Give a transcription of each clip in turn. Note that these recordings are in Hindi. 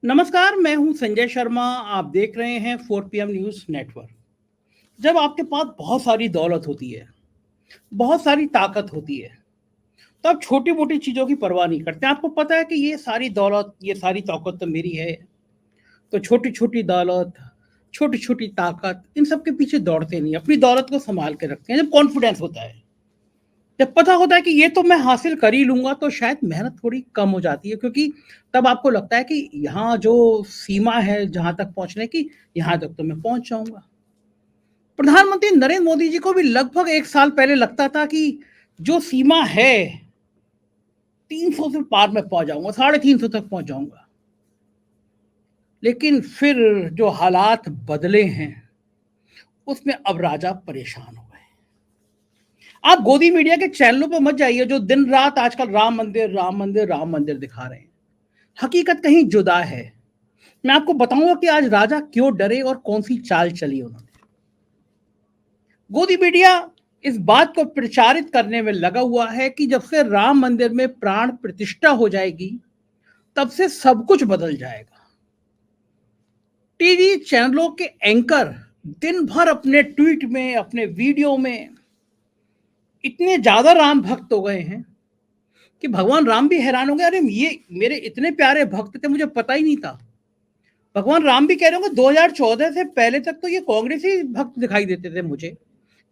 नमस्कार, मैं हूं संजय शर्मा। आप देख रहे हैं 4 PM न्यूज़ नेटवर्क। जब आपके पास बहुत सारी दौलत होती है, बहुत सारी ताकत होती है, तो आप छोटी-मोटी चीज़ों की परवाह नहीं करते। आपको पता है कि ये सारी दौलत, ये सारी ताकत तो मेरी है, तो छोटी-छोटी दौलत, छोटी-छोटी ताकत, इन सब के पीछे दौड़ते नहीं, अपनी दौलत को सँभाल के रखते हैं। जब कॉन्फिडेंस होता है, जब पता होता है कि ये तो मैं हासिल कर ही लूँगा, तो शायद मेहनत थोड़ी कम हो जाती है, क्योंकि तब आपको लगता है कि यहाँ जो सीमा है जहाँ तक पहुँचने की, यहाँ तक तो मैं पहुँच जाऊँगा। प्रधानमंत्री नरेंद्र मोदी जी को भी लगभग 1 साल पहले लगता था कि जो सीमा है, 300 से पार मैं पहुँच जाऊँगा, 350 तक पहुँच जाऊँगा। लेकिन फिर जो हालात बदले हैं, उसमें अब राजा परेशान हो गए। आप गोदी मीडिया के चैनलों पर मत जाइए जो दिन रात आजकल राम मंदिर, राम मंदिर, राम मंदिर दिखा रहे हैं। हकीकत कहीं जुदा है। मैं आपको बताऊंगा कि आज राजा क्यों डरे और कौन सी चाल चली उन्होंने। गोदी मीडिया इस बात को प्रचारित करने में लगा हुआ है कि जब से राम मंदिर में प्राण प्रतिष्ठा हो जाएगी, तब से सब कुछ बदल जाएगा। टीवी चैनलों के एंकर दिन भर अपने ट्वीट में, अपने वीडियो में इतने ज्यादा राम भक्त हो गए हैं कि भगवान राम भी हैरान हो गए। अरे ये मेरे इतने प्यारे भक्त थे, मुझे पता ही नहीं था। भगवान राम भी कह रहे होंगे 2014 से पहले तक तो ये कांग्रेसी भक्त दिखाई देते थे मुझे।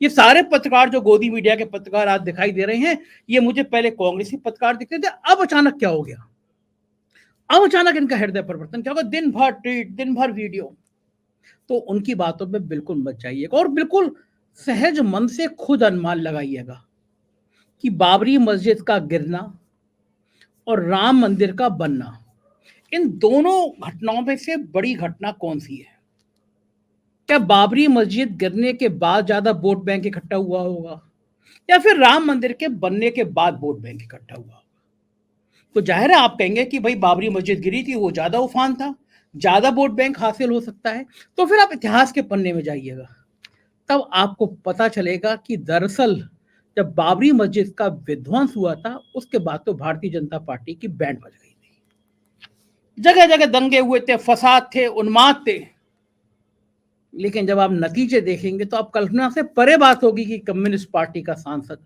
ये सारे पत्रकार जो गोदी मीडिया के पत्रकार आज दिखाई दे रहे हैं, ये मुझे पहले कांग्रेसी पत्रकार दिखते थे। अब अचानक क्या हो गया? अब अचानक इनका हृदय परिवर्तन क्या होगा? दिन भर ट्वीट, दिन भर वीडियो। तो उनकी बातों में बिल्कुल मत जाइएगा और बिल्कुल सहज मन से खुद अनुमान लगाइएगा कि बाबरी मस्जिद का गिरना और राम मंदिर का बनना, इन दोनों घटनाओं में से बड़ी घटना कौन सी है? क्या बाबरी मस्जिद गिरने के बाद ज्यादा वोट बैंक इकट्ठा हुआ होगा, या फिर राम मंदिर के बनने के बाद वोट बैंक इकट्ठा हुआ होगा? तो जाहिर है आप कहेंगे कि भाई बाबरी मस्जिद गिरी थी, वो ज्यादा उफान था, ज्यादा वोट बैंक हासिल हो सकता है। तो फिर आप इतिहास के पन्ने में जाइएगा, तब आपको पता चलेगा कि दरअसल जब बाबरी मस्जिद का विध्वंस हुआ था, उसके बाद तो भारतीय जनता पार्टी की बैंड बज गई थी। जगह जगह दंगे हुए थे, फसाद थे, उन्माद थे। लेकिन जब आप नतीजे देखेंगे तो आप कल्पना से परे बात होगी कि कम्युनिस्ट पार्टी का सांसद,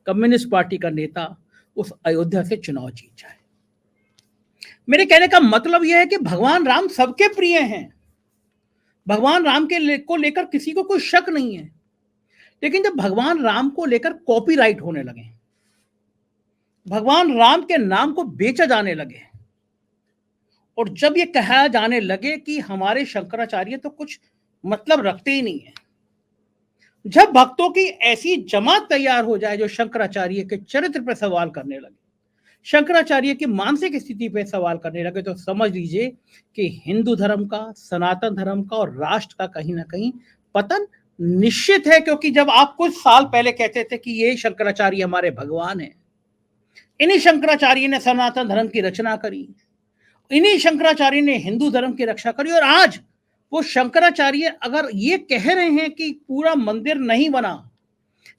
कम्युनिस्ट पार्टी का नेता उस अयोध्या से चुनाव जीत जाए। मेरे कहने का मतलब यह है कि भगवान राम सबके प्रिय हैं। भगवान राम को लेकर किसी को कोई शक नहीं है। लेकिन जब भगवान राम को लेकर कॉपीराइट होने लगे, भगवान राम के नाम को बेचा जाने लगे, और जब ये कहा जाने लगे कि हमारे शंकराचार्य तो कुछ मतलब रखते ही नहीं है, जब भक्तों की ऐसी जमात तैयार हो जाए जो शंकराचार्य के चरित्र पर सवाल करने लगे, शंकराचार्य की मानसिक स्थिति पर सवाल करने लगे, तो समझ लीजिए कि हिंदू धर्म का, सनातन धर्म का और राष्ट्र का कहीं ना कहीं पतन निश्चित है। क्योंकि जब आप कुछ साल पहले कहते थे कि ये शंकराचार्य हमारे भगवान हैं, इन्हीं शंकराचार्य ने सनातन धर्म की रचना करी, इन्हीं शंकराचार्य ने हिंदू धर्म की रक्षा करी, और आज वो शंकराचार्य अगर ये कह रहे हैं कि पूरा मंदिर नहीं बना,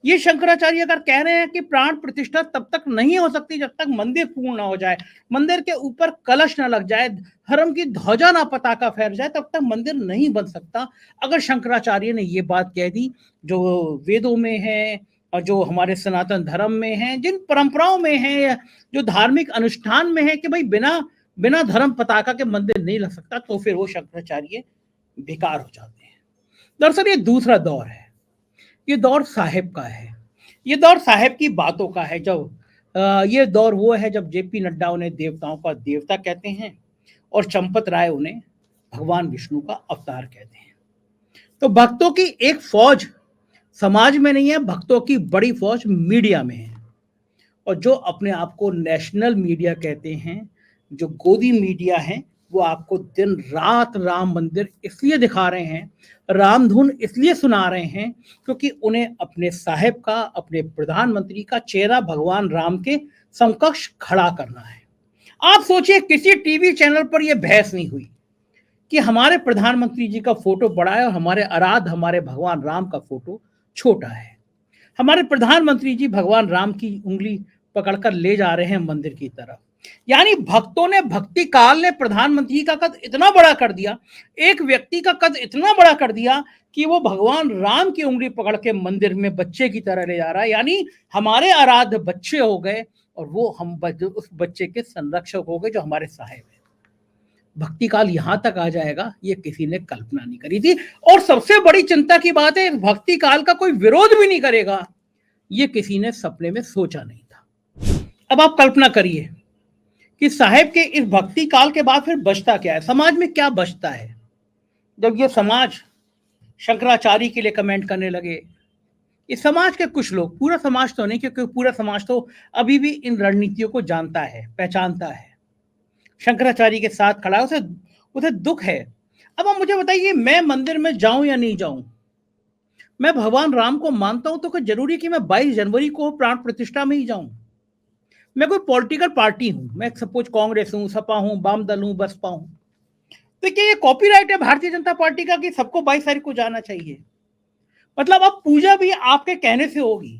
ये शंकराचार्य अगर कह रहे हैं कि प्राण प्रतिष्ठा तब तक नहीं हो सकती जब तक मंदिर पूर्ण ना हो जाए, मंदिर के ऊपर कलश ना लग जाए, धर्म की ध्वजा ना पताका फहर जाए, तब तक मंदिर नहीं बन सकता। अगर शंकराचार्य ने ये बात कह दी, जो वेदों में है और जो हमारे सनातन धर्म में है, जिन परंपराओं में है, जो धार्मिक अनुष्ठान में है कि भाई बिना बिना धर्म पताका के मंदिर नहीं लग सकता, तो फिर वो शंकराचार्य बेकार हो जाते हैं। दरअसल ये दूसरा दौर है, ये दौर साहेब का है, ये दौर साहेब की बातों का है। जब ये दौर वो है जब जेपी नड्डा उन्हें देवताओं का देवता कहते हैं और चंपत राय उन्हें भगवान विष्णु का अवतार कहते हैं। तो भक्तों की एक फौज समाज में नहीं है, भक्तों की बड़ी फौज मीडिया में है। और जो अपने आप को नेशनल मीडिया कहते हैं, जो गोदी मीडिया है, वो आपको दिन रात राम मंदिर इसलिए दिखा रहे हैं, राम धुन इसलिए सुना रहे हैं क्योंकि उन्हें अपने साहेब का, अपने प्रधानमंत्री का चेहरा भगवान राम के समकक्ष खड़ा करना है। आप सोचिए किसी टीवी चैनल पर यह बहस नहीं हुई कि हमारे प्रधानमंत्री जी का फोटो बड़ा है और हमारे आराध्य, हमारे भगवान राम का फोटो छोटा है। हमारे प्रधानमंत्री जी भगवान राम की उंगली पकड़कर ले जा रहे हैं मंदिर की तरफ। यानी भक्तों ने, भक्ति काल ने प्रधानमंत्री का कद इतना बड़ा कर दिया, एक व्यक्ति का कद इतना बड़ा कर दिया कि वो भगवान राम की उंगली पकड़ के मंदिर में बच्चे की तरह ले जा रहा है। यानी हमारे आराध्य बच्चे हो गए और वो हम उस बच्चे के संरक्षक हो गए जो हमारे साहेब है। भक्ति काल यहां तक आ जाएगा ये किसी ने कल्पना नहीं करी थी। और सबसे बड़ी चिंता की बात है, भक्ति काल का कोई विरोध भी नहीं करेगा, ये किसी ने सपने में सोचा नहीं था। अब आप कल्पना करिए कि साहेब के इस भक्ति काल के बाद फिर बचता क्या है, समाज में क्या बचता है। जब ये समाज शंकराचार्य के लिए कमेंट करने लगे, इस समाज के कुछ लोग, पूरा समाज तो नहीं, क्योंकि पूरा समाज तो अभी भी इन रणनीतियों को जानता है, पहचानता है, शंकराचार्य के साथ खड़ा है, उसे उसे दुख है। अब आप मुझे बताइए, मैं मंदिर में जाऊं या नहीं जाऊं, मैं भगवान राम को मानता हूं तो क्या जरूरी कि मैं 22 जनवरी को प्राण प्रतिष्ठा में ही जाऊं। मैं कोई पॉलिटिकल पार्टी हूं, मैं सपोज कांग्रेस हूं, सपा हूं, वाम दल हूं, बसपा हूं, तो क्या ये कॉपीराइट है भारतीय जनता पार्टी का कि सबको 22 तारीख को जाना चाहिए। मतलब अब पूजा भी आपके कहने से होगी,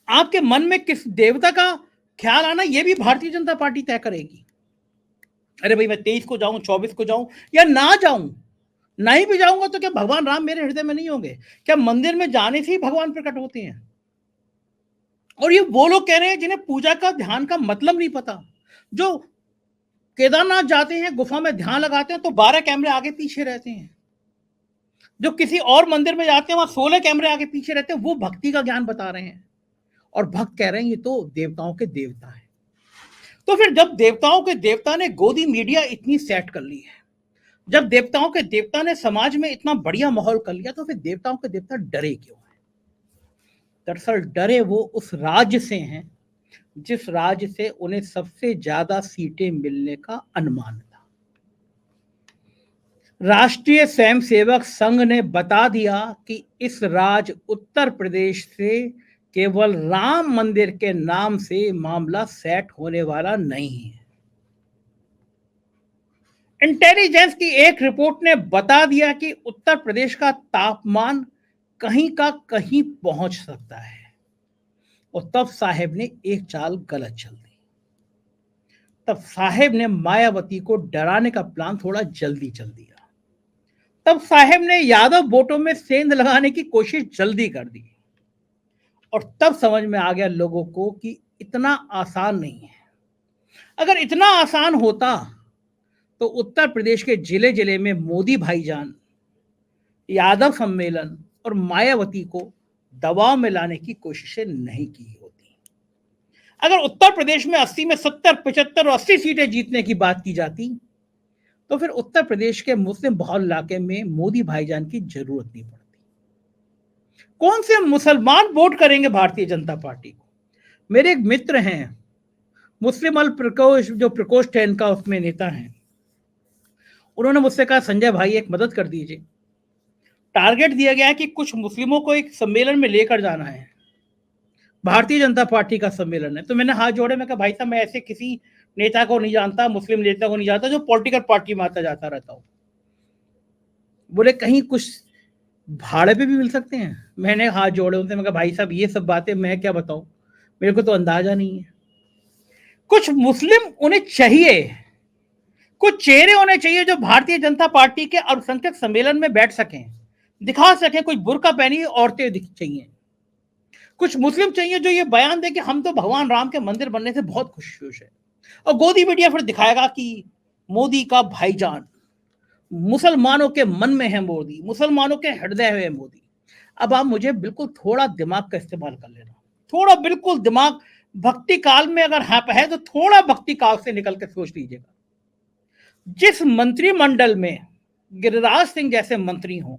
आपके मन में किस देवता का ख्याल आना ये भी भारतीय जनता पार्टी तय करेगी। अरे भाई मैं 23 को जाऊं, 24 को जाऊं या ना जाऊं, नहीं भी जाऊंगा तो क्या भगवान राम मेरे हृदय में नहीं होंगे? क्या मंदिर में जाने से ही भगवान प्रकट होते हैं? और ये वो लोग कह रहे हैं जिन्हें पूजा का, ध्यान का मतलब नहीं पता, जो केदारनाथ जाते हैं, गुफा में ध्यान लगाते हैं तो 12 कैमरे आगे पीछे रहते हैं, जो किसी और मंदिर में जाते हैं वहां 16 कैमरे आगे पीछे रहते हैं, वो भक्ति का ज्ञान बता रहे हैं। और भक्त कह रहे हैं ये तो देवताओं के देवता है। तो फिर जब देवताओं के देवता ने गोदी मीडिया इतनी सेट कर ली है, जब देवताओं के देवता ने समाज में इतना बढ़िया माहौल कर लिया, तो फिर देवताओं के देवता डरे क्यों है? दरअसल डरे वो उस राज्य से हैं जिस राज्य से उन्हें सबसे ज्यादा सीटें मिलने का अनुमान था। राष्ट्रीय स्वयंसेवक संघ ने बता दिया कि इस राज्य उत्तर प्रदेश से केवल राम मंदिर के नाम से मामला सेट होने वाला नहीं है। इंटेलिजेंस की एक रिपोर्ट ने बता दिया कि उत्तर प्रदेश का तापमान कहीं का कहीं पहुंच सकता है। और तब साहेब ने एक चाल गलत चल दी। तब साहेब ने मायावती को डराने का प्लान थोड़ा जल्दी चल दिया। तब साहेब ने यादव वोटों में सेंध लगाने की कोशिश जल्दी कर दी। और तब समझ में आ गया लोगों को कि इतना आसान नहीं है। अगर इतना आसान होता तो उत्तर प्रदेश के जिले जिले में मोदी भाईजान, यादव सम्मेलन और मायावती को दबाव में लाने की कोशिशें नहीं की होती। अगर उत्तर प्रदेश में 80 में 70, 75 और 80 सीटें जीतने की बात की जाती तो फिर उत्तर प्रदेश के मुस्लिम बहुल इलाके में मोदी भाईजान की जरूरत नहीं पड़ती। कौन से मुसलमान वोट करेंगे भारतीय जनता पार्टी को? मेरे एक मित्र हैं, मुस्लिम अल प्रकोष्ठ, जो प्रकोष्ठ है इनका, उसमें नेता हैं, उन्होंने मुझसे कहा संजय भाई एक मदद कर दीजिए, टारगेट दिया गया है कि कुछ मुस्लिमों को एक सम्मेलन में लेकर जाना है, भारतीय जनता पार्टी का सम्मेलन है। तो मैंने हाथ जोड़े, मैं कहा भाई साहब मैं ऐसे किसी नेता को नहीं जानता, मुस्लिम नेता को नहीं जानता जो पॉलिटिकल पार्टी में आता जाता रहता हूं। बोले कहीं कुछ भाड़े पे भी मिल सकते हैं? मैंने हाथ जोड़े उनसे, मैं कहा भाई साहब ये सब बातें मैं क्या बताऊं, मेरे को तो अंदाजा नहीं है। कुछ मुस्लिम उन्हें चाहिए, कुछ चेहरे होने चाहिए जो भारतीय जनता पार्टी के अल्पसंख्यक सम्मेलन में बैठ सकें, दिखा सकें, कुछ बुर्का पहनी औरतें चाहिए, कुछ मुस्लिम चाहिए जो ये बयान दे कि हम तो भगवान राम के मंदिर बनने से बहुत खुश है। और गोदी मीडिया फिर दिखाएगा कि मोदी का भाईजान, मुसलमानों के मन में है मोदी, मुसलमानों के हृदय में है मोदी। अब आप मुझे बिल्कुल थोड़ा दिमाग का इस्तेमाल कर लेना, थोड़ा बिल्कुल दिमाग, भक्ति काल में अगर है तो थोड़ा भक्ति काल से निकल के सोच लीजिएगा। जिस मंत्रिमंडल में गिरिराज सिंह जैसे मंत्री हों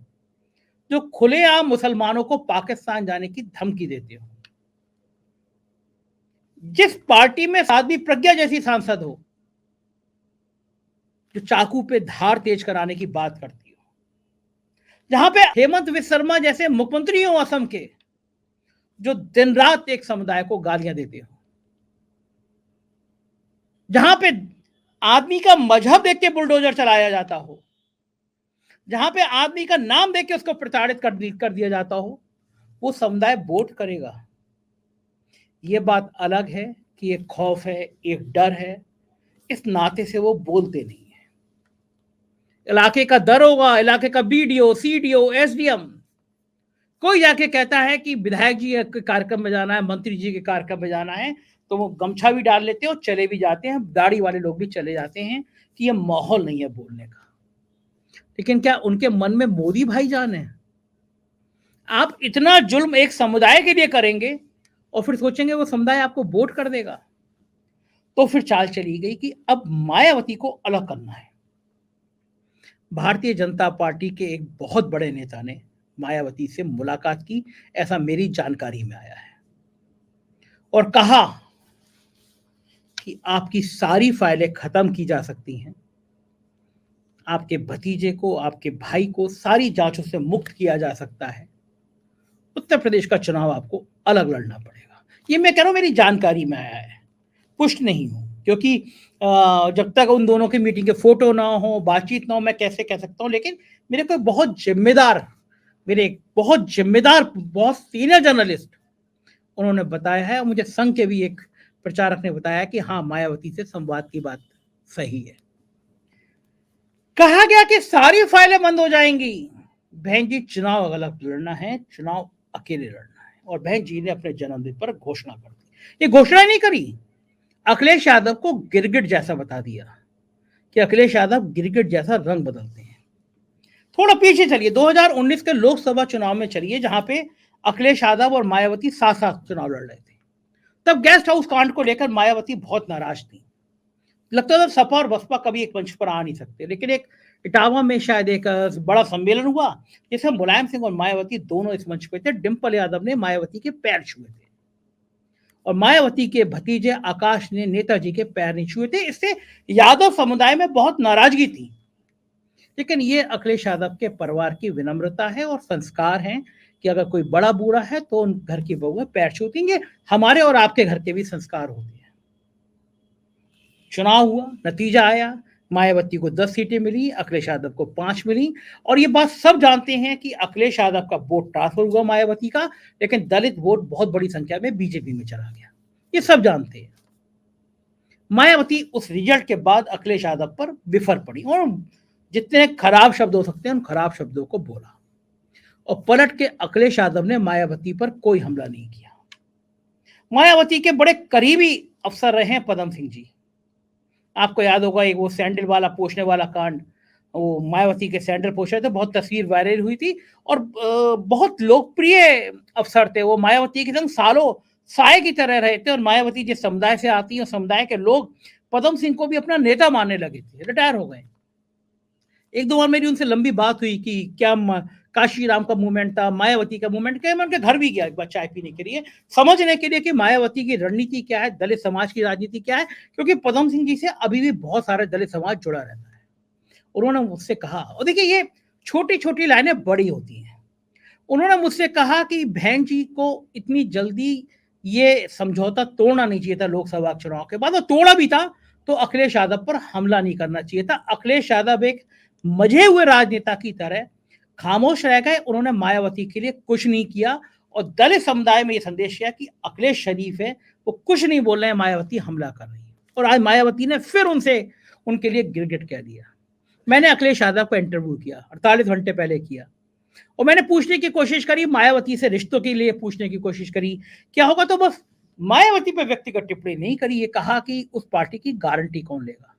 जो खुलेआम मुसलमानों को पाकिस्तान जाने की धमकी देते हो, जिस पार्टी में साध्वी प्रज्ञा जैसी सांसद हो जो चाकू पे धार तेज कराने की बात करती हो, जहां पे हेमंत विश्व शर्मा जैसे मुख्यमंत्री हो असम के जो दिन रात एक समुदाय को गालियां देते हो, जहां पे आदमी का मजहब देख के बुलडोजर चलाया जाता हो, जहां पे आदमी का नाम देख के उसको प्रताड़ित कर दिया जाता हो, वो समुदाय वोट करेगा। ये बात अलग है कि एक खौफ है, एक डर है, इस नाते से वो बोलते नहीं है। इलाके का दरोगा, इलाके का बीडीओ, सीडीओ, एसडीएम कोई जाके कहता है कि विधायक जी के कार्यक्रम में जाना है, मंत्री जी के कार्यक्रम में जाना है, तो वो गमछा भी डाल लेते हैं और चले भी जाते हैं, दाढ़ी वाले लोग भी चले जाते हैं कि ये माहौल नहीं है बोलने का। लेकिन क्या उनके मन में मोदी भाईजान है? आप इतना जुल्म एक समुदाय के लिए करेंगे और फिर सोचेंगे वो समुदाय आपको वोट कर देगा? तो फिर चाल चली गई कि अब मायावती को अलग करना है। भारतीय जनता पार्टी के एक बहुत बड़े नेता ने मायावती से मुलाकात की, ऐसा मेरी जानकारी में आया है, और कहा कि आपकी सारी फाइलें खत्म की जा सकती हैं, आपके भतीजे को, आपके भाई को सारी जांचों से मुक्त किया जा सकता है, उत्तर प्रदेश का चुनाव आपको अलग लड़ना पड़ेगा। ये मैं कह रहा हूं मेरी जानकारी में आया है, पुष्ट नहीं हूं, क्योंकि जब तक उन दोनों की मीटिंग के फोटो ना हो, बातचीत ना हो, मैं कैसे कह सकता हूं। लेकिन मेरे को बहुत जिम्मेदार बहुत सीनियर जर्नलिस्ट उन्होंने बताया है, और मुझे संघ के भी एक प्रचारक ने बताया कि हाँ, मायावती से संवाद की बात सही है। कहा गया कि सारी फाइलें बंद हो जाएंगी। बहन जी, चुनाव अलग लड़ना है, चुनाव अकेले लड़ना है। और बहन जी ने अपने जन्मदिन पर घोषणा कर दी। ये घोषणा नहीं करी, अखिलेश यादव को गिरगिट जैसा बता दिया कि अखिलेश यादव गिरगिट जैसा रंग बदलते हैं। थोड़ा पीछे चलिए, 2019 के लोकसभा चुनाव में चलिए, जहां पे अखिलेश यादव और मायावती साथ साथ चुनाव लड़ रहे थे। तब गेस्ट हाउस कांड को लेकर मायावती बहुत नाराज थी। लगता था सपा और बसपा कभी एक मंच पर आ नहीं सकते। लेकिन एक इटावा में शायद एक बड़ा सम्मेलन हुआ, जिसमें मुलायम सिंह और मायावती दोनों इस मंच पे थे। डिंपल यादव ने मायावती के पैर छुए थे और मायावती के भतीजे आकाश ने नेताजी के पैर नहीं छुए थे। इससे यादव समुदाय में बहुत नाराजगी थी। लेकिन ये अखिलेश यादव के परिवार की विनम्रता है और संस्कार हैं कि अगर कोई बड़ा बूढ़ा है तो उन घर की बहू पैर छूती हैं। हमारे और आपके घर के भी संस्कार होते हैं। चुनाव हुआ, नतीजा आया, मायावती को 10 सीटें मिली, अखिलेश यादव को 5 मिली। और ये बात सब जानते हैं कि अखिलेश यादव का वोट ट्रांसफर हुआ मायावती का, लेकिन दलित वोट बहुत बड़ी संख्या में बीजेपी में चला गया। ये सब जानते हैं। मायावती उस रिजल्ट के बाद अखिलेश यादव पर विफर पड़ी और जितने खराब शब्द हो सकते हैं उन खराब शब्दों को बोला, और पलट के अखिलेश यादव ने मायावती पर कोई हमला नहीं किया। मायावती के बड़े करीबी अफसर रहे हैं पदम सिंह जी। आपको याद होगा एक वो सैंडल वाला पोछने वाला कांड, वो मायावती के सैंडल पोछ रहे थे, बहुत तस्वीर वायरल हुई थी और बहुत लोकप्रिय अफसर थे वो। मायावती के संग सालों साय की तरह रहे थे और मायावती जिस समुदाय से आती है, समुदाय के लोग पदम सिंह को भी अपना नेता मानने लगे थे। रिटायर हो गए। एक दो बार मेरी उनसे लंबी बात हुई कि क्या काशी राम का मूवमेंट था, मायावती का मूवमेंट क्या। मैं उनके घर भी गया एक बार चाय पीने के लिए, समझने के लिए कि मायावती की रणनीति क्या है, दलित समाज की राजनीति क्या है, क्योंकि पदम सिंह जी से अभी भी बहुत सारे दलित समाज जुड़ा रहता है। उन्होंने मुझसे कहा, और देखिए ये छोटी छोटी लाइनें बड़ी होती हैं, उन्होंने मुझसे कहा कि बहन जी को इतनी जल्दी ये समझौता तोड़ना नहीं चाहिए था लोकसभा चुनाव के बाद, और तोड़ा भी था तो अखिलेश यादव पर हमला नहीं करना चाहिए था। अखिलेश यादव एक मजे हुए राजनेता की तरह खामोश रह गए, उन्होंने मायावती के लिए कुछ नहीं किया और दलित समुदाय में यह संदेश किया कि अखिलेश शरीफ है, वो कुछ नहीं बोल रहे हैं, मायावती हमला कर रही है। और आज मायावती ने फिर उनके लिए गिरगिट कह दिया। मैंने अखिलेश यादव को इंटरव्यू किया, 48 घंटे पहले किया, और मैंने पूछने की कोशिश करी, मायावती से रिश्तों के लिए पूछने की कोशिश करी क्या होगा, तो बस मायावती पर व्यक्तिगत टिप्पणी नहीं करी, ये कहा कि उस पार्टी की गारंटी कौन लेगा।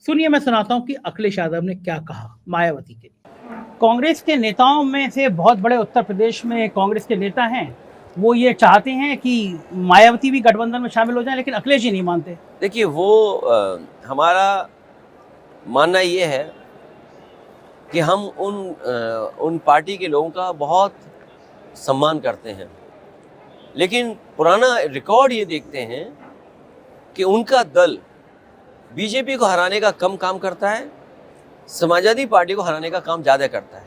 सुनिए, मैं सुनाता हूं कि अखिलेश यादव ने क्या कहा मायावती के। कांग्रेस के नेताओं में से बहुत बड़े उत्तर प्रदेश में कांग्रेस के नेता हैं, वो ये चाहते हैं कि मायावती भी गठबंधन में शामिल हो जाए, लेकिन अखिलेश जी नहीं मानते। देखिए, वो हमारा मानना ये है कि हम उन पार्टी के लोगों का बहुत सम्मान करते हैं, लेकिन पुराना रिकॉर्ड ये देखते हैं कि उनका दल बीजेपी को हराने का कम काम करता है, समाजवादी पार्टी को हराने का काम ज़्यादा करता है।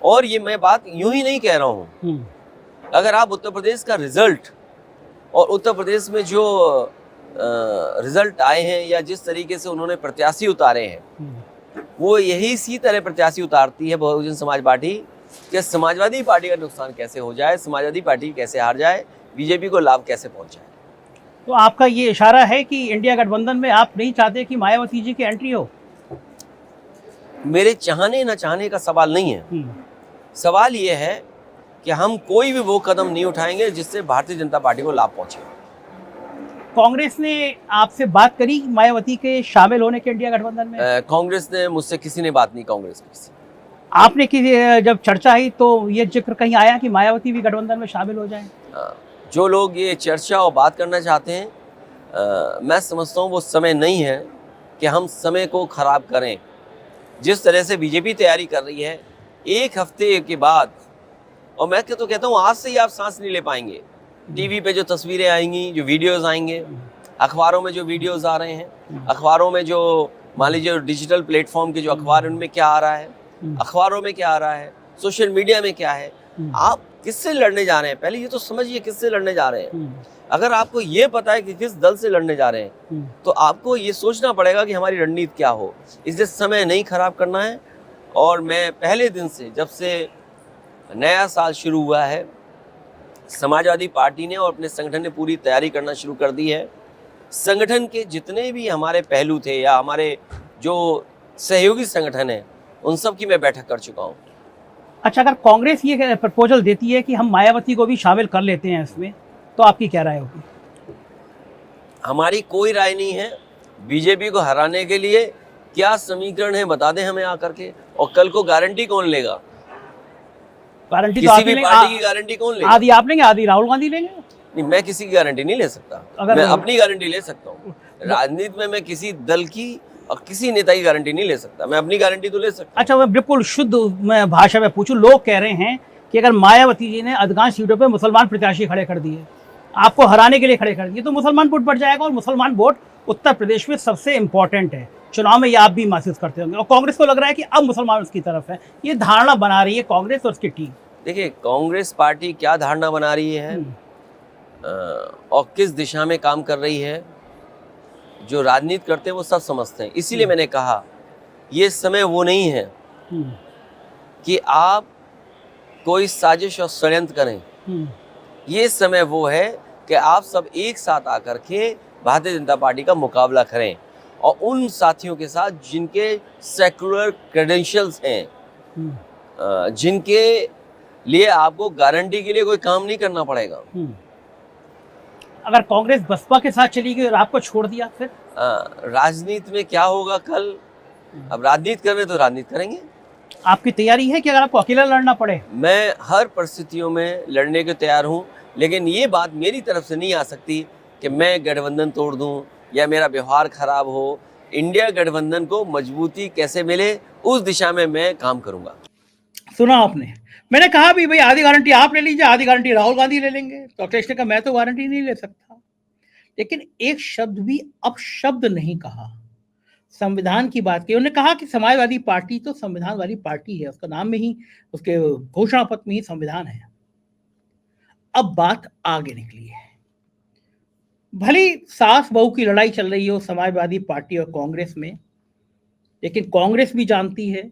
और ये मैं बात यूं ही नहीं कह रहा हूँ। अगर आप उत्तर प्रदेश का रिजल्ट और उत्तर प्रदेश में जो रिजल्ट आए हैं या जिस तरीके से उन्होंने प्रत्याशी उतारे हैं, वो यही सी तरह प्रत्याशी उतारती है बहुजन समाज पार्टी कि समाजवादी पार्टी का नुकसान कैसे हो जाए, समाजवादी पार्टी कैसे हार जाए, बीजेपी को लाभ कैसे पहुंचाए। तो आपका ये इशारा है कि इंडिया गठबंधन में आप नहीं चाहते कि मायावती जी की एंट्री हो? मेरे चाहने न चाहने का सवाल नहीं है। सवाल ये है कि हम कोई भी वो कदम नहीं उठाएंगे जिससे भारतीय जनता पार्टी को लाभ पहुंचे। कांग्रेस ने आपसे बात करी मायावती के शामिल होने के इंडिया गठबंधन में? कांग्रेस ने मुझसे किसी ने बात नहीं, कांग्रेस की। आपने की जब चर्चा आई तो ये जिक्र कहीं आया कि मायावती भी गठबंधन में शामिल हो जाएं? जो लोग ये चर्चा और बात करना चाहते हैं, मैं समझता हूँ वो समय नहीं है कि हम समय को खराब करें। जिस तरह से बीजेपी तैयारी कर रही है, एक हफ्ते के बाद, और मैं तो कहता हूँ आज से ही आप सांस नहीं ले पाएंगे। टीवी पे जो तस्वीरें आएंगी, जो वीडियोस आएंगे, अखबारों में जो वीडियोस आ रहे हैं, अखबारों में जो मान लीजिए डिजिटल प्लेटफॉर्म के जो अखबार, उनमें क्या आ रहा है, अखबारों में क्या आ रहा है, सोशल मीडिया में क्या है, आप किससे लड़ने जा रहे हैं, पहले ये तो समझिए किससे लड़ने जा रहे हैं। अगर आपको ये पता है कि किस दल से लड़ने जा रहे हैं, तो आपको ये सोचना पड़ेगा कि हमारी रणनीति क्या हो। इससे समय नहीं खराब करना है। और मैं पहले दिन से, जब से नया साल शुरू हुआ है, समाजवादी पार्टी ने और अपने संगठन ने पूरी तैयारी करना शुरू कर दी है। संगठन के जितने भी हमारे पहलू थे या हमारे जो सहयोगी संगठन है, उन सब की मैं बैठक कर चुका हूँ। अच्छा, अगर कांग्रेस ये प्रपोजल देती है कि हम मायावती को भी शामिल कर लेते हैं इसमें, तो आपकी क्या राय होगी? हमारी कोई राय नहीं है। बीजेपी को हराने के लिए क्या समीकरण है बता दें हमें आकर के, और कल को गारंटी कौन लेगा? गारंटी तो किसी आप भी पार्टी की गारंटी कौन लेगा? आधी आप लेंगे, आधी राहुल गांधी लेंगे? नहीं, मैं किसी की गारंटी नहीं ले सकता। मैं अपनी गारंटी ले सकता हूँ। राजनीति में मैं किसी दल की और किसी नेता की गारंटी नहीं ले सकता। मैं अपनी गारंटी तो ले सकता। अच्छा, मैं बिल्कुल शुद्ध मैं भाषा में पूछूं, लोग कह रहे हैं कि अगर मायावती जी ने अधिकांश सीटों पे मुसलमान प्रत्याशी खड़े कर दिए, आपको हराने के लिए खड़े कर दिए, तो मुसलमान वोट बढ़ जाएगा, और मुसलमान वोट उत्तर प्रदेश में सबसे इंपॉर्टेंट है। चुनाव में ये आप भी महसूस करते होंगे, और कांग्रेस को लग रहा है कि अब मुसलमान उसकी तरफ है। ये धारणा बना रही है कांग्रेस और उसकी टीम। देखिए, कांग्रेस पार्टी क्या धारणा बना रही है और किस दिशा में काम कर रही है, जो राजनीति करते हैं वो सब समझते हैं। इसीलिए मैंने कहा ये समय वो नहीं है कि आप कोई साजिश और षड्यंत्र करें। ये समय वो है कि आप सब एक साथ आकर के भारतीय जनता पार्टी का मुकाबला करें, और उन साथियों के साथ जिनके सेकुलर क्रेडेंशियल्स हैं, जिनके लिए आपको गारंटी के लिए कोई काम नहीं करना पड़ेगा। अगर कांग्रेस बसपा के साथ चली गई और आपको छोड़ दिया, फिर राजनीति में क्या होगा कल? अब राजनीति कर रहे तो राजनीति करेंगे। आपकी तैयारी है कि अगर आपको अकेला लड़ना पड़े? मैं हर परिस्थितियों में लड़ने के तैयार हूँ, लेकिन ये बात मेरी तरफ से नहीं आ सकती कि मैं गठबंधन तोड़ दूं या मेरा व्यवहार खराब हो। इंडिया गठबंधन को मजबूती कैसे मिले, उस दिशा में मैं काम करूंगा। सुना आपने, मैंने कहा भी भाई आधी गारंटी आप ले लीजिए, आधी गारंटी राहुल गांधी ले लेंगे। तो अखिलेश ने कहा मैं तो गारंटी नहीं ले सकता। लेकिन एक शब्द भी अपशब्द नहीं कहा, संविधान की बात की। उन्होंने कहा कि समाजवादी पार्टी तो संविधान वाली पार्टी है, उसका नाम में ही, उसके घोषणा पत्र में ही संविधान है। अब बात आगे निकली है। भली सास बहू की लड़ाई चल रही हो समाजवादी पार्टी और कांग्रेस में, लेकिन कांग्रेस भी जानती है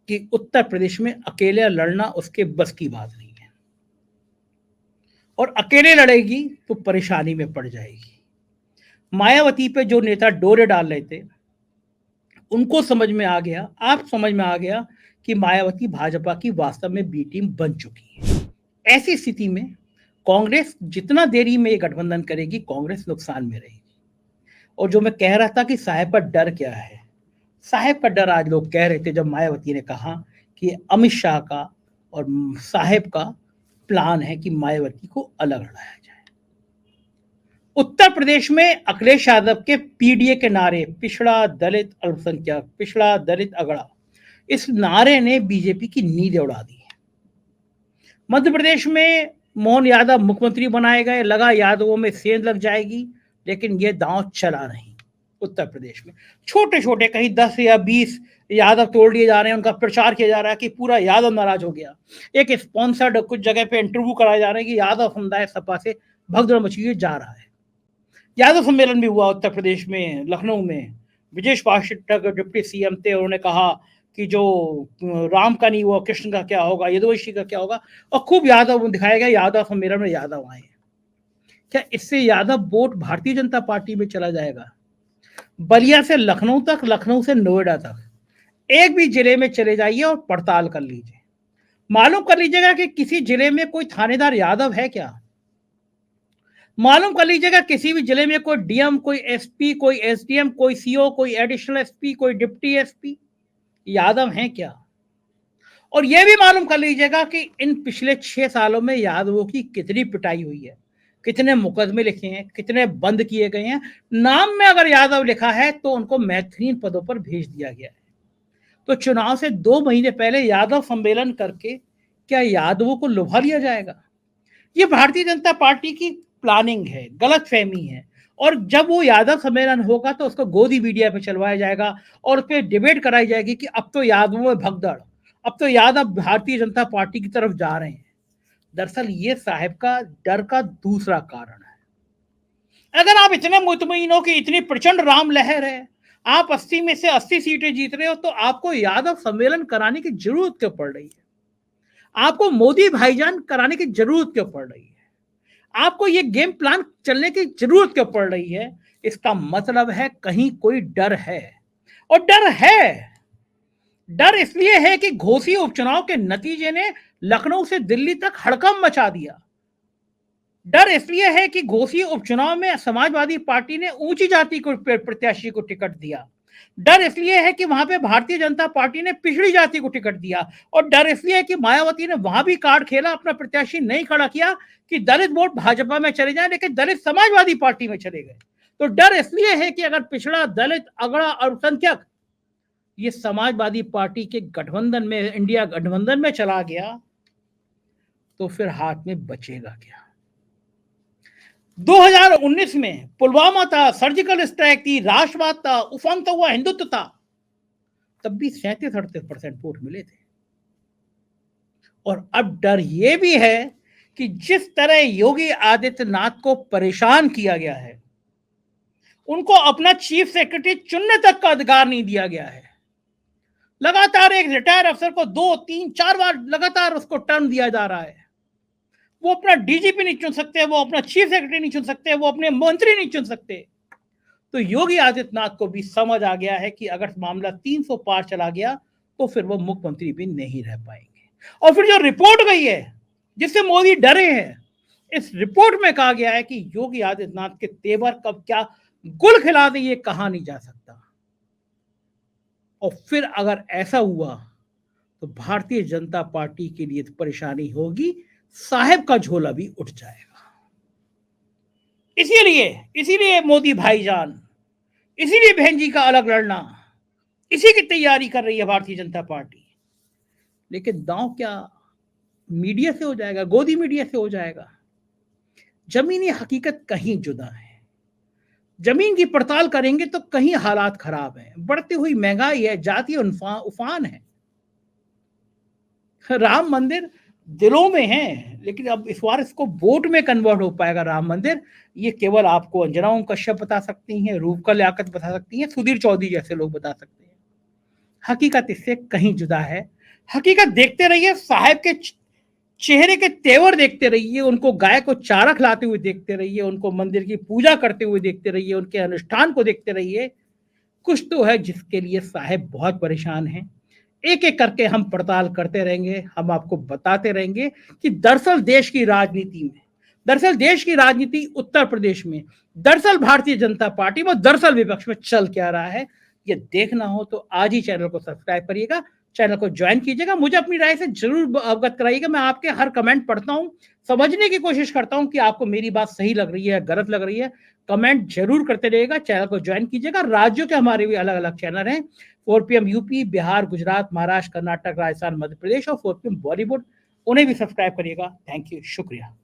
कि उत्तर प्रदेश में अकेले लड़ना उसके बस की बात नहीं है, और अकेले लड़ेगी तो परेशानी में पड़ जाएगी। मायावती पे जो नेता डोरे डाल रहे थे, उनको समझ में आ गया, आप समझ में आ गया कि मायावती भाजपा की वास्तव में बी टीम बन चुकी है। ऐसी स्थिति में कांग्रेस जितना देरी में ये गठबंधन करेगी, कांग्रेस नुकसान में रहेगी। और जो मैं कह रहा था कि साहेब का डर क्या है, साहेब का डर आज लोग कह रहे थे जब मायावती ने कहा कि अमित शाह का और साहेब का प्लान है कि मायावती को अलग लड़ाया जाए। उत्तर प्रदेश में अखिलेश यादव के पीडीए के नारे, पिछड़ा दलित अल्पसंख्यक, पिछड़ा दलित अगड़ा, इस नारे ने बीजेपी की नींद उड़ा दी है। मध्य प्रदेश में मोहन यादव मुख्यमंत्री बनाए गए, लगा यादवों में सेंध लग जाएगी, लेकिन ये दांव चला नहीं। उत्तर प्रदेश में छोटे छोटे कहीं 10 या 20 यादव तोड़ लिए जा रहे हैं, उनका प्रचार किया जा रहा है कि पूरा यादव नाराज हो गया। एक स्पॉन्सर्ड कुछ जगह पे इंटरव्यू कराए जा रहे हैं कि यादव समुदाय सपा से भगदड़ मची जा रहा है। यादव सम्मेलन भी हुआ उत्तर प्रदेश में, लखनऊ में। ब्रजेश पाठक डिप्टी सीएम थे, उन्होंने कहा कि जो राम का नहीं हुआ कृष्ण का क्या होगा, यदुवंशी का क्या होगा, और खूब यादव दिखाया गया। यादव सम्मेलन में यादव आए। क्या इससे यादव वोट भारतीय जनता पार्टी में चला जाएगा? बलिया से लखनऊ तक, लखनऊ से नोएडा तक, एक भी जिले में चले जाइए और पड़ताल कर लीजिए, मालूम कर लीजिएगा कि किसी जिले में कोई थानेदार यादव है क्या? मालूम कर लीजिएगा किसी भी जिले में कोई डीएम, कोई एसपी, कोई एसडीएम, कोई सीओ, कोई एडिशनल एसपी, कोई डिप्टी एसपी यादव हैं क्या? और यह भी मालूम कर लीजिएगा कि इन पिछले 6 सालों में यादवों की कितनी पिटाई हुई है, कितने मुकदमे लिखे हैं, कितने बंद किए गए हैं। नाम में अगर यादव लिखा है तो उनको महत्वहीन पदों पर भेज दिया गया है। तो चुनाव से 2 महीने पहले यादव सम्मेलन करके क्या यादवों को लुभा लिया जाएगा? ये भारतीय जनता पार्टी की प्लानिंग है, गलतफहमी है। और जब वो यादव सम्मेलन होगा तो उसको गोदी मीडिया पे चलवाया जाएगा और उस पर डिबेट कराई जाएगी कि अब तो यादवों में भगदड़, अब तो यादव भारतीय जनता पार्टी की तरफ जा रहे हैं। दरअसल ये साहब का डर का दूसरा कारण है। अगर आप इतने मुतमईन हो कि इतनी प्रचंड राम लहर है, आप 80 में से 80 सीटें जीत रहे हो, तो आपको यादव सम्मेलन कराने की जरूरत क्यों पड़ रही है? आपको मोदी भाईजान कराने की जरूरत क्यों पड़ रही है? आपको ये गेम प्लान चलने की जरूरत क्यों पड़ रही है? इसका मतलब है कहीं कोई डर है। और डर इसलिए है कि घोसी उपचुनाव के नतीजे ने लखनऊ से दिल्ली तक हड़कंप मचा दिया। डर इसलिए है कि घोसी उपचुनाव में समाजवादी पार्टी ने ऊंची जाति को प्रत्याशी को टिकट दिया। डर इसलिए है कि वहां पे भारतीय जनता पार्टी ने पिछड़ी जाति को टिकट दिया। और डर इसलिए है कि मायावती ने वहां भी कार्ड खेला, अपना प्रत्याशी नहीं खड़ा किया कि दलित वोट भाजपा में चले जाए, लेकिन दलित समाजवादी पार्टी में चले गए। तो डर इसलिए है कि अगर पिछड़ा, दलित, अगड़ा, अल्पसंख्यक ये समाजवादी पार्टी के गठबंधन में, इंडिया गठबंधन में चला गया तो फिर हाथ में बचेगा क्या? 2019 में पुलवामा था, सर्जिकल स्ट्राइक थी, राष्ट्रवाद था, उफानता हुआ हिंदुत्व था, तब भी 37-38% वोट मिले थे। और अब डर यह भी है कि जिस तरह योगी आदित्यनाथ को परेशान किया गया है, उनको अपना चीफ सेक्रेटरी चुनने तक का अधिकार नहीं दिया गया है। लगातार एक रिटायर अफसर को 2, 3, 4 बार लगातार उसको टर्म दिया जा रहा है। वो अपना डीजीपी नहीं चुन सकते, वो अपना चीफ सेक्रेटरी नहीं चुन सकते, वो अपने मंत्री नहीं चुन सकते। तो योगी आदित्यनाथ को भी समझ आ गया है कि अगर मामला 300 पार चला गया तो फिर वो मुख्यमंत्री भी नहीं रह पाएंगे। और फिर जो रिपोर्ट गई है जिससे मोदी डरे हैं, इस रिपोर्ट में कहा गया है कि योगी आदित्यनाथ के तेवर कब क्या गुल खिला दे ये कहा नहीं जा सकता। और फिर अगर ऐसा हुआ तो भारतीय जनता पार्टी के लिए तो परेशानी होगी, साहब का झोला भी उठ जाएगा। इसीलिए मोदी भाईजान, इसीलिए बहन जी का अलग लड़ना, इसी की तैयारी कर रही है भारतीय जनता पार्टी। लेकिन दांव क्या मीडिया से हो जाएगा, गोदी मीडिया से हो जाएगा। जमीनी हकीकत कहीं जुदा है। जमीन की पड़ताल करेंगे तो कहीं हालात खराब हैं, बढ़ती हुई महंगाई है, जातीय उफान है। राम मंदिर दिलों में है, लेकिन अब इस बार इसको वोट में कन्वर्ट हो पाएगा राम मंदिर, ये केवल आपको अंजना ओम कश्यप बता सकती हैं, रूपका लियाकत बता सकती हैं, सुधीर चौधरी जैसे लोग बता सकते हैं। हकीकत इससे कहीं जुदा है। हकीकत देखते रहिए, साहब के चेहरे के तेवर देखते रहिए, उनको गाय को चारा खिलाते हुए देखते रहिए, उनको मंदिर की पूजा करते हुए देखते रहिए, उनके अनुष्ठान को देखते रहिए। कुछ तो है जिसके लिए साहब बहुत परेशान हैं। एक एक करके हम पड़ताल करते रहेंगे, हम आपको बताते रहेंगे कि दरअसल देश की राजनीति में, दरअसल देश की राजनीति उत्तर प्रदेश में, दरअसल भारतीय जनता पार्टी में, दरअसल विपक्ष में चल क्या रहा है। ये देखना हो तो आज ही चैनल को सब्सक्राइब करिएगा, चैनल को ज्वाइन कीजिएगा, मुझे अपनी राय से जरूर अवगत कराइएगा। मैं आपके हर कमेंट पढ़ता हूं, समझने की कोशिश करता हूं कि आपको मेरी बात सही लग रही है, गलत लग रही है। कमेंट जरूर करते रहिएगा, चैनल को ज्वाइन कीजिएगा। राज्यों के हमारे भी अलग अलग चैनल हैं, 4 PM यूपी, बिहार, गुजरात, महाराष्ट्र, कर्नाटक, राजस्थान, मध्य प्रदेश और 4 PM बॉलीवुड, उन्हें भी सब्सक्राइब करिएगा। थैंक यू, शुक्रिया।